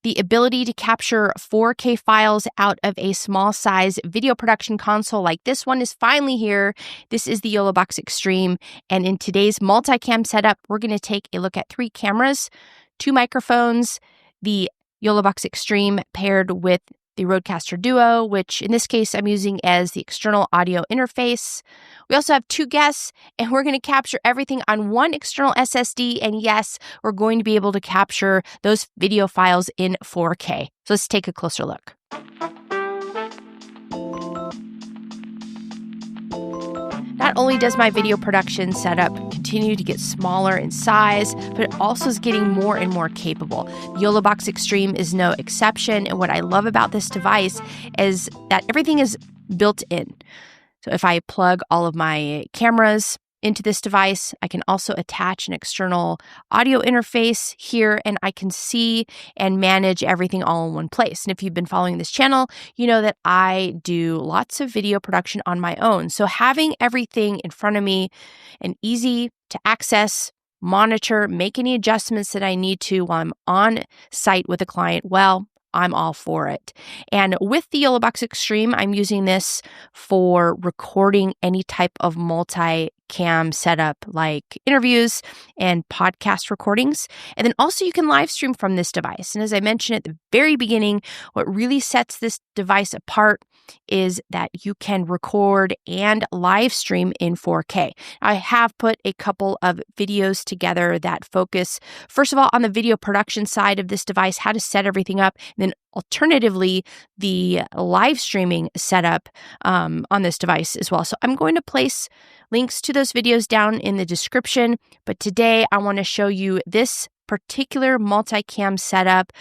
The ability to capture 4K files out of a small size video production console like this one is finally here. This is the YoloBox Extreme, and in today's multicam setup, we're going to take a look at 3 cameras, 2 microphones, the YoloBox Extreme paired with the Rodecaster Duo, which in this case I'm using as the external audio interface. We also have 2 guests, and we're going to capture everything on one external SSD. And yes, we're going to be able to capture those video files in 4K. So let's take a closer look. Not only does my video production setup continue to get smaller in size, but it also is getting more and more capable. The YoloBox Extreme is no exception, and what I love about this device is that everything is built in. So if I plug all of my cameras into this device, I can also attach an external audio interface here, and I can see and manage everything all in one place. And if you've been following this channel, you know that I do lots of video production on my own. So having everything in front of me and easy to access, monitor, make any adjustments that I need to while I'm on site with a client, well, I'm all for it. And with the YoloBox Extreme, I'm using this for recording any type of multi-cam setup like interviews and podcast recordings. And then also you can live stream from this device. And as I mentioned at the very beginning, what really sets this device apart is that you can record and live stream in 4K. I have put a couple of videos together that focus, first of all, on the video production side of this device, how to set everything up, and then alternatively, the live streaming setup on this device as well. So I'm going to place links to those videos down in the description, but today I want to show you this particular multicam setup.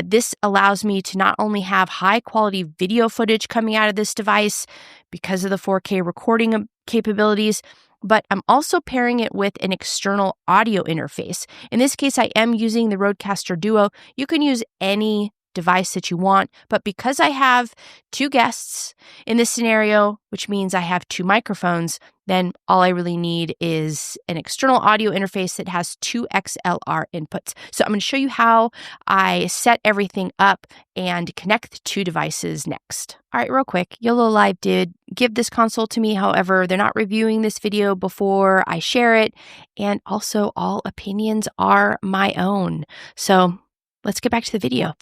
This allows me to not only have high quality video footage coming out of this device because of the 4K recording capabilities, but I'm also pairing it with an external audio interface. In this case, I am using the Rodecaster Duo. You can use any device that you want, but because I have 2 guests in this scenario, which means I have 2 microphones, then all I really need is an external audio interface that has 2 XLR inputs. So I'm going to show you how I set everything up and connect the 2 devices next. All right, real quick, YoloLive did give this console to me. However, they're not reviewing this video before I share it. And also all opinions are my own. So let's get back to the video.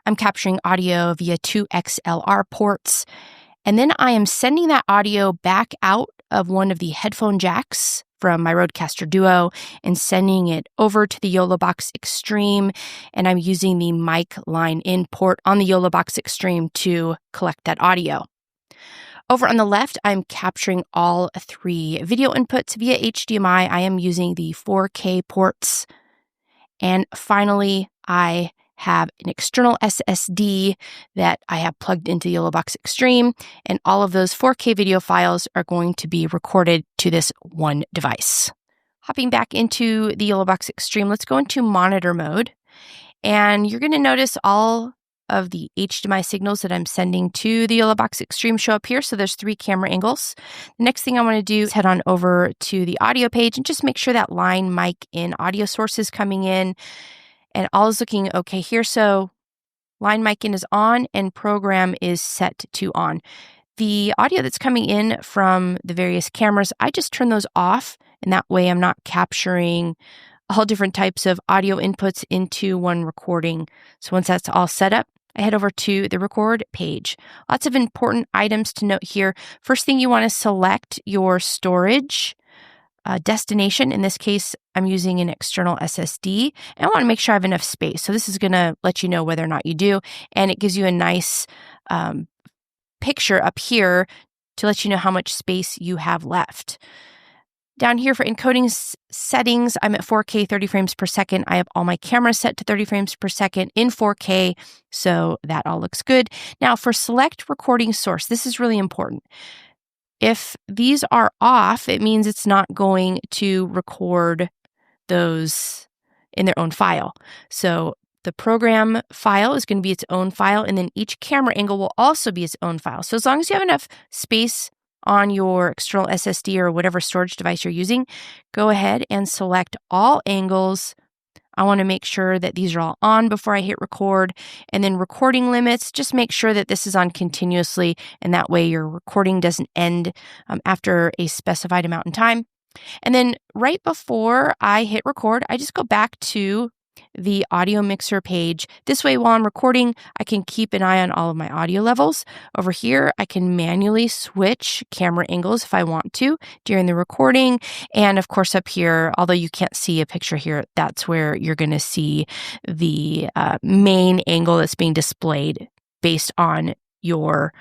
I'm capturing audio via 2 XLR ports, and then I am sending that audio back out of one of the headphone jacks from my Rodecaster Duo and sending it over to the YoloBox Extreme, and I'm using the mic line in port on the YoloBox Extreme to collect that audio. Over on the left, I'm capturing all 3 video inputs via HDMI. I am using the 4K ports. And finally, I have an external SSD that I have plugged into YoloBox Extreme, and all of those 4K video files are going to be recorded to this one device. Hopping back into the YoloBox Extreme, let's go into monitor mode, and you're going to notice all of the HDMI signals that I'm sending to the YoloBox Extreme show up here. So there's 3 camera angles. The next thing I want to do is head on over to the audio page and just make sure that line mic in audio source is coming in. And all is looking okay here. So line mic in is on and program is set to on. The audio that's coming in from the various cameras, I just turn those off. And that way I'm not capturing all different types of audio inputs into one recording. So once that's all set up, I head over to the record page. Lots of important items to note here. First thing, you want to select your storage destination. In this case, I'm using an external SSD, and I want to make sure I have enough space. So this is going to let you know whether or not you do, and it gives you a nice picture up here to let you know how much space you have left. Down here for encoding settings, I'm at 4K 30 frames per second. I have all my cameras set to 30 frames per second in 4K, so that all looks good. Now for select recording source, this is really important. If these are off, it means it's not going to record those in their own file. So the program file is going to be its own file, and then each camera angle will also be its own file. So as long as you have enough space on your external SSD or whatever storage device you're using, go ahead and select all angles I want to make sure that these are all on before I hit record. And then recording limits, just make sure that this is on continuously, and that way your recording doesn't end after a specified amount in time. And then right before I hit record, I just go back to the audio mixer page. This way, while I'm recording, I can keep an eye on all of my audio levels. Over here, I can manually switch camera angles if I want to during the recording. And of course, up here, although you can't see a picture here, that's where you're going to see the main angle that's being displayed based on your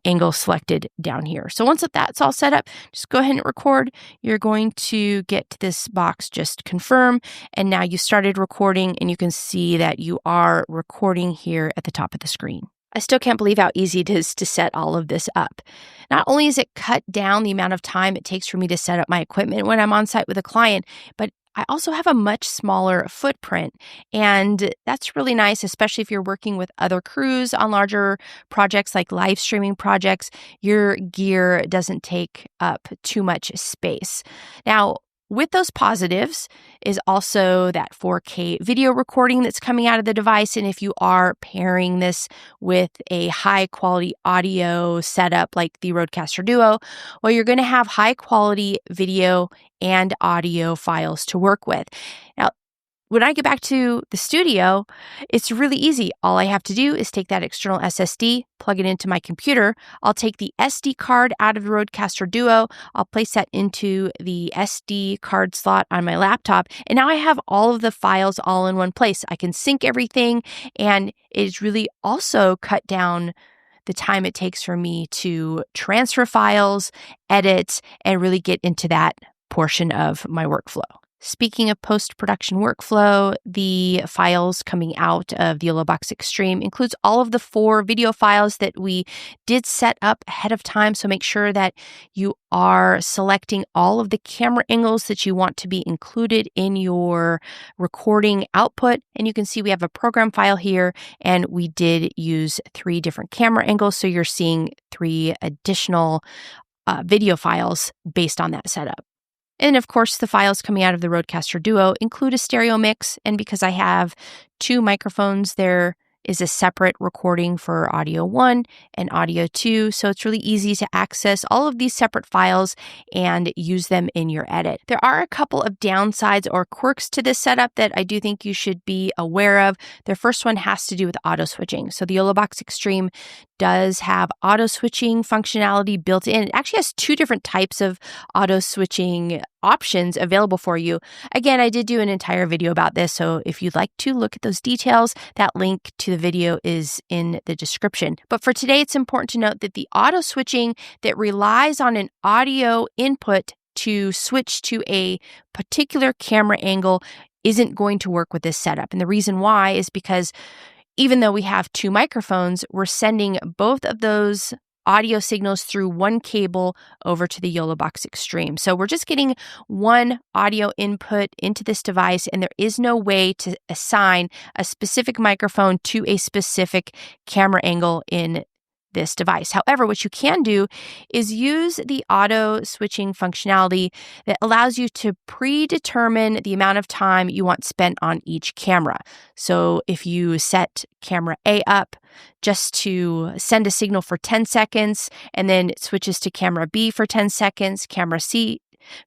angle selected down here. So once that's all set up, just go ahead and record. You're going to get to this box, just confirm, and now you started recording, and you can see that you are recording here at the top of the screen. I still can't believe how easy it is to set all of this up. Not only has it cut down the amount of time it takes for me to set up my equipment when I'm on site with a client, but I also have a much smaller footprint, and that's really nice, especially if you're working with other crews on larger projects like live streaming projects. Your gear doesn't take up too much space. Now, with those positives is also that 4K video recording that's coming out of the device. And if you are pairing this with a high quality audio setup like the Rodecaster Duo, well, you're going to have high quality video and audio files to work with. Now, when I get back to the studio, it's really easy. All I have to do is take that external SSD, plug it into my computer. I'll take the SD card out of the Rodecaster Duo. I'll place that into the SD card slot on my laptop. And now I have all of the files all in one place. I can sync everything, and it's really also cut down the time it takes for me to transfer files, edit, and really get into that portion of my workflow. Speaking of post-production workflow, the files coming out of the YoloBox Extreme includes all of the 4 video files that we did set up ahead of time. So make sure that you are selecting all of the camera angles that you want to be included in your recording output. And you can see we have a program file here, and we did use 3 different camera angles. So you're seeing 3 additional video files based on that setup. And of course, the files coming out of the Rodecaster Duo include a stereo mix. And because I have 2 microphones, there is a separate recording for audio 1 and audio 2. So it's really easy to access all of these separate files and use them in your edit. There are a couple of downsides or quirks to this setup that I do think you should be aware of. The first one has to do with auto switching. So the YoloBox Extreme does have auto switching functionality built in. It actually has 2 different types of auto switching options available for you. Again, I did do an entire video about this, so if you'd like to look at those details, that link to the video is in the description. But for today, it's important to note that the auto switching that relies on an audio input to switch to a particular camera angle isn't going to work with this setup. And the reason why is because even though we have 2 microphones, we're sending both of those audio signals through one cable over to the YoloBox Extreme. So we're just getting one audio input into this device, and there is no way to assign a specific microphone to a specific camera angle in this device. However, what you can do is use the auto switching functionality that allows you to predetermine the amount of time you want spent on each camera. So if you set camera A up just to send a signal for 10 seconds, and then it switches to camera B for 10 seconds, camera C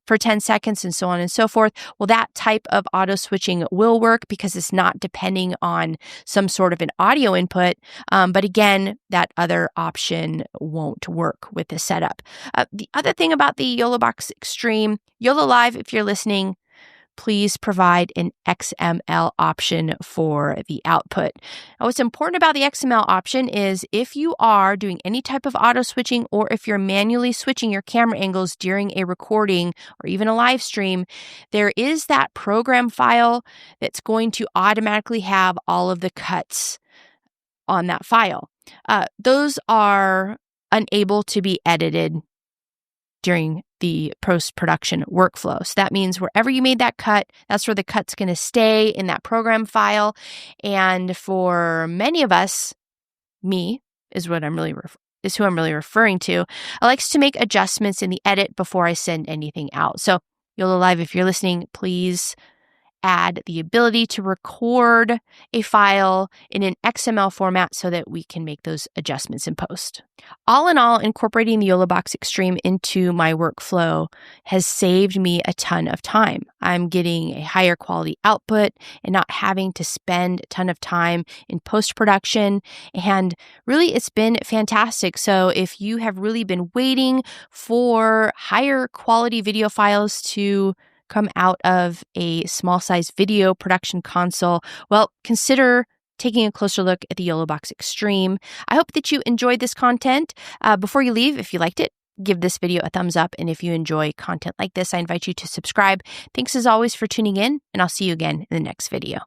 for 10 seconds, and so on and so forth. Well, that type of auto switching will work because it's not depending on some sort of an audio input. But again, that other option won't work with this setup. The other thing about the YoloBox Extreme, YoloLive, if you're listening, please provide an XML option for the output. Now, what's important about the XML option is if you are doing any type of auto switching, or if you're manually switching your camera angles during a recording or even a live stream, there is that program file that's going to automatically have all of the cuts on that file. Those are unable to be edited during the post-production workflow. So that means wherever you made that cut, that's where the cut's going to stay in that program file. And for many of us, me is who I'm really referring to. I likes to make adjustments in the edit before I send anything out. So YoloLive, if you're listening, please add the ability to record a file in an XML format so that we can make those adjustments in post. All in all, incorporating the YoloBox Extreme into my workflow has saved me a ton of time. I'm getting a higher quality output and not having to spend a ton of time in post-production. And really, it's been fantastic. So if you have really been waiting for higher quality video files to come out of a small size video production console, well, consider taking a closer look at the YoloBox Extreme. I hope that you enjoyed this content. Before you leave, if you liked it, give this video a thumbs up. And if you enjoy content like this, I invite you to subscribe. Thanks as always for tuning in, and I'll see you again in the next video.